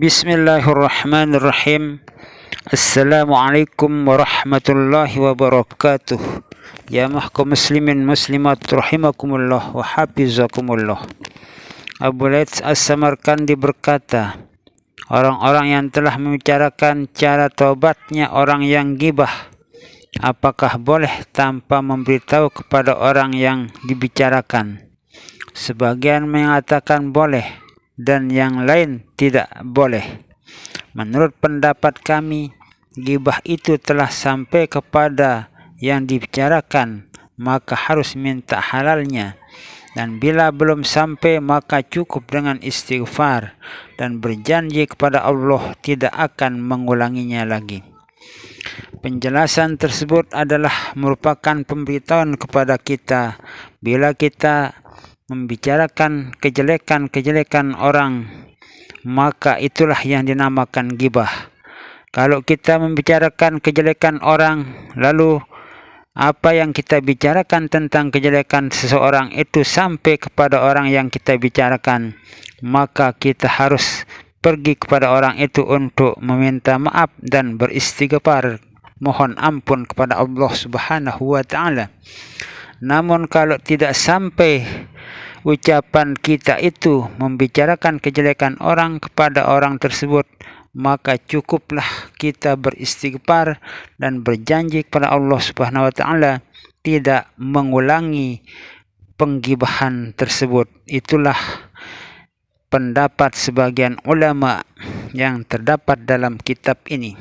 Bismillahirrahmanirrahim. Assalamualaikum warahmatullahi wabarakatuh. Ya mahkum muslimin muslimat rahimakumullah wa hafizakumullah. Abu Laits As-Samarkandi berkata, orang-orang yang telah membicarakan cara taubatnya orang yang gibah, apakah boleh tanpa memberitahu kepada orang yang dibicarakan? Sebagian mengatakan boleh dan yang lain tidak boleh. Menurut pendapat kami, gibah itu telah sampai kepada yang dibicarakan, maka harus minta halalnya. Dan bila belum sampai, maka cukup dengan istighfar dan berjanji kepada Allah tidak akan mengulanginya lagi. Penjelasan tersebut adalah merupakan pemberitahuan kepada kita bila kita membicarakan kejelekan-kejelekan orang, maka itulah yang dinamakan gibah. Kalau kita membicarakan kejelekan orang, lalu apa yang kita bicarakan tentang kejelekan seseorang itu sampai kepada orang yang kita bicarakan, maka kita harus pergi kepada orang itu untuk meminta maaf dan beristighfar, mohon ampun kepada Allah Subhanahu wa taala. Namun kalau tidak sampai ucapan kita itu membicarakan kejelekan orang kepada orang tersebut, maka cukuplah kita beristighfar dan berjanji kepada Allah Subhanahu wa taala tidak mengulangi penggibahan tersebut. Itulah pendapat sebagian ulama yang terdapat dalam kitab ini.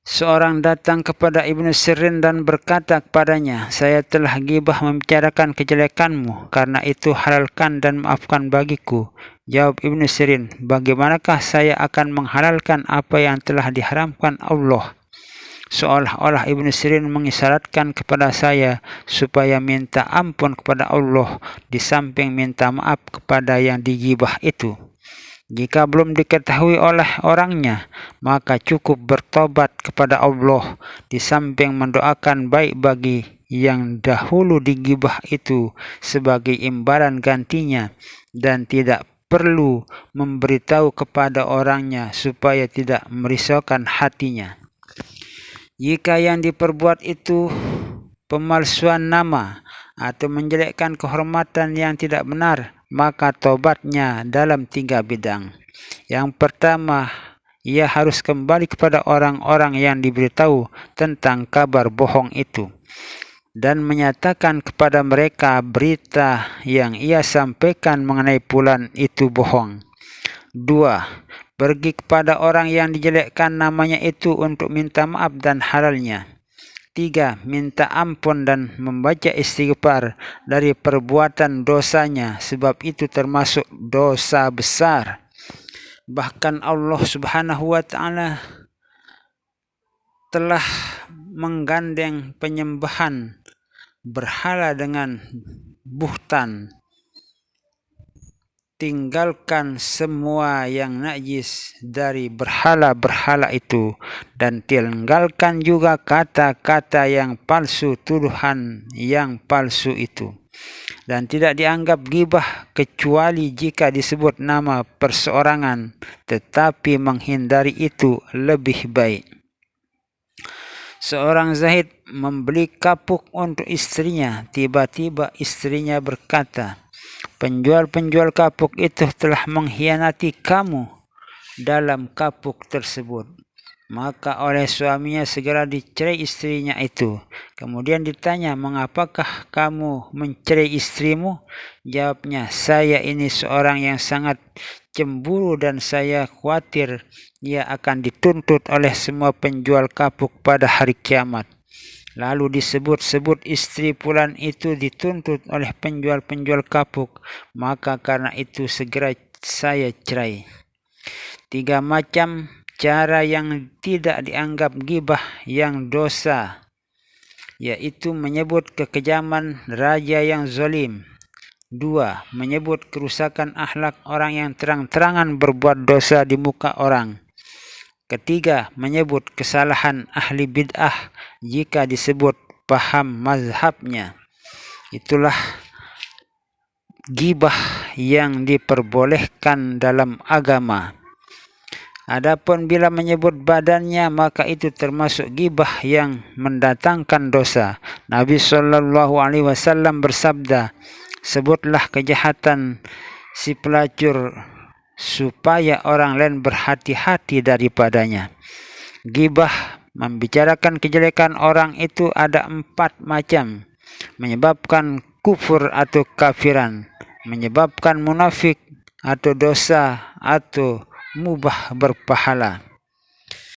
Seorang datang kepada Ibnu Sirin dan berkata kepadanya, "Saya telah gibah membicarakan kejelekanmu, karena itu halalkan dan maafkan bagiku." Jawab Ibnu Sirin, "Bagaimanakah saya akan menghalalkan apa yang telah diharamkan Allah?" Seolah-olah Ibnu Sirin mengisyaratkan kepada saya supaya minta ampun kepada Allah di samping minta maaf kepada yang digibah itu. Jika belum diketahui oleh orangnya, maka cukup bertobat kepada Allah di samping mendoakan baik bagi yang dahulu digibah itu sebagai imbalan gantinya, dan tidak perlu memberitahu kepada orangnya supaya tidak merisaukan hatinya. Jika yang diperbuat itu pemalsuan nama atau menjelekkan kehormatan yang tidak benar, maka tobatnya dalam 3 bidang. Yang pertama, ia harus kembali kepada orang-orang yang diberitahu tentang kabar bohong itu dan menyatakan kepada mereka berita yang ia sampaikan mengenai fulan itu bohong. 2. Pergi kepada orang yang dijelekkan namanya itu untuk minta maaf dan halalnya. 3. Minta ampun dan membaca istighfar dari perbuatan dosanya, sebab itu termasuk dosa besar. Bahkan Allah Subhanahu wa taala telah menggandeng penyembahan berhala dengan buhtan. Tinggalkan semua yang najis dari berhala-berhala itu, dan tinggalkan juga kata-kata yang palsu, tuduhan yang palsu itu. Dan tidak dianggap gibah kecuali jika disebut nama perseorangan, tetapi menghindari itu lebih baik. Seorang zahid membeli kapuk untuk istrinya. Tiba-tiba istrinya berkata, "Penjual-penjual kapuk itu telah mengkhianati kamu dalam kapuk tersebut." Maka oleh suaminya segera dicerai istrinya itu. Kemudian ditanya, "Mengapakah kamu mencerai istrimu?" Jawabnya, "Saya ini seorang yang sangat cemburu dan saya khawatir ia akan dituntut oleh semua penjual kapuk pada hari kiamat." Lalu disebut-sebut istri fulan itu dituntut oleh penjual-penjual kapuk, maka karena itu segera saya cerai. 3 macam cara yang tidak dianggap gibah yang dosa, yaitu menyebut kekejaman raja yang zalim. 2. Menyebut kerusakan akhlak orang yang terang-terangan berbuat dosa di muka orang. Ketiga, menyebut kesalahan ahli bid'ah jika disebut paham mazhabnya. Itulah gibah yang diperbolehkan dalam agama. Adapun bila menyebut badannya, maka itu termasuk gibah yang mendatangkan dosa. Nabi SAW bersabda, sebutlah kejahatan si pelacur supaya orang lain berhati-hati daripadanya. Gibah, membicarakan kejelekan orang itu ada 4 macam. Menyebabkan kufur atau kafiran, menyebabkan munafik atau dosa, atau mubah berpahala.